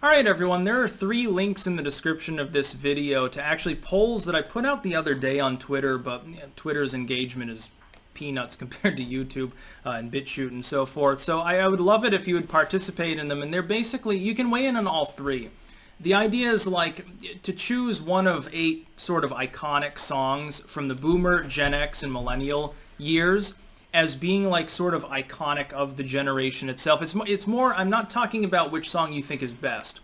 Alright everyone, there are 3 links in the description of this video to actually polls that I put out the other day on Twitter, but Twitter's engagement is peanuts compared to YouTube and BitChute and so forth. So I would love it if you would participate in them, and they're basically, you can weigh in on all 3. The idea is like to choose one of 8 sort of iconic songs from the Boomer, Gen X, and Millennial years as being like sort of iconic of the generation itself. It's more, I'm not talking about which song you think is best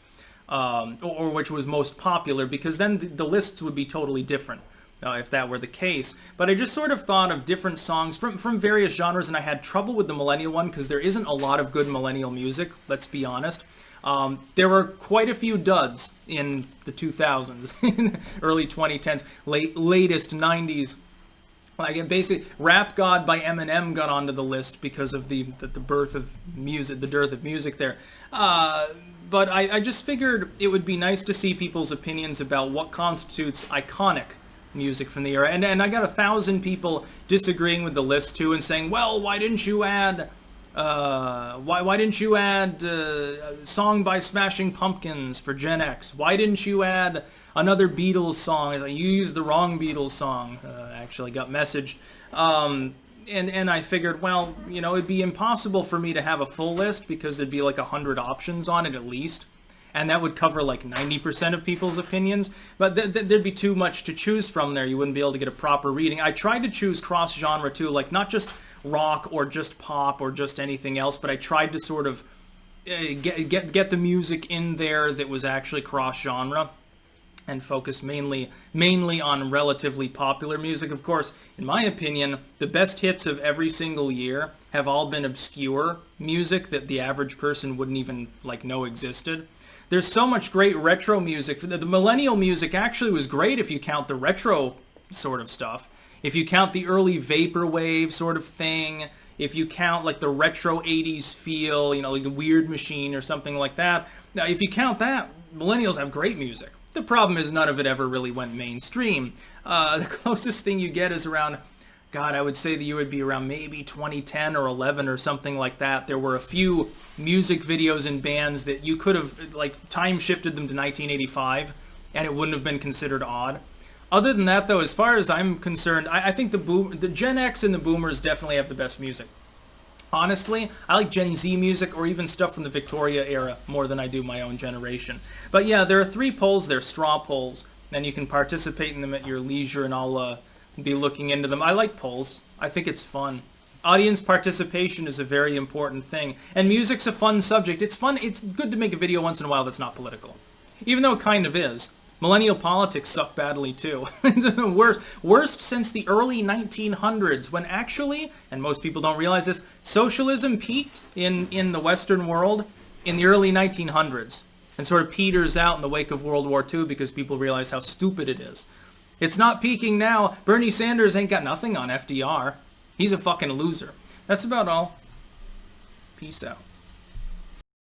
or which was most popular, because then the lists would be totally different if that were the case. But I just sort of thought of different songs from various genres, and I had trouble with the Millennial one because there isn't a lot of good Millennial music, let's be honest. There were quite a few duds in the 2000s, early 2010s, latest 90s. Like basically, Rap God by Eminem got onto the list because of the birth of music, the dearth of music there. But I just figured it would be nice to see people's opinions about what constitutes iconic music from the era. And I got 1,000 people disagreeing with the list too, and saying, well, why didn't you add why didn't you add a song by Smashing Pumpkins for Gen X? Why didn't you add another Beatles song? You used the wrong Beatles song. Actually got messaged. And I figured, well, you know, it'd be impossible for me to have a full list because there'd be like 100 options on it at least. And that would cover like 90% of people's opinions. But there'd be too much to choose from there. You wouldn't be able to get a proper reading. I tried to choose cross-genre too, like not just rock or just pop or just anything else, but I tried to sort of get the music in there that was actually cross-genre and focus mainly on relatively popular music. Of course, in my opinion, the best hits of every single year have all been obscure music that the average person wouldn't even like know existed. There's so much great retro music. The Millennial music actually was great if you count the retro sort of stuff. If you count the early vaporwave sort of thing, if you count like the retro 80s feel, you know, like a Weird Machine or something like that. Now, if you count that, Millennials have great music. The problem is none of it ever really went mainstream. The closest thing you get is around, God, I would say the year would be around maybe 2010 or 11 or something like that. There were a few music videos and bands that you could have like time shifted them to 1985 and it wouldn't have been considered odd. Other than that, though, as far as I'm concerned, I think the Gen X and the Boomers definitely have the best music. Honestly, I like Gen Z music or even stuff from the Victoria era more than I do my own generation. But yeah, there are 3 polls. They're straw polls, and you can participate in them at your leisure, and I'll be looking into them. I like polls. I think it's fun. Audience participation is a very important thing, and music's a fun subject. It's fun. It's good to make a video once in a while that's not political, even though it kind of is. Millennial politics suck badly too. Worst since the early 1900s, when actually, and most people don't realize this, socialism peaked in the Western world in the early 1900s and sort of peters out in the wake of World War II because people realize how stupid it is. It's not peaking now. Bernie Sanders ain't got nothing on FDR. He's a fucking loser. That's about all. Peace out.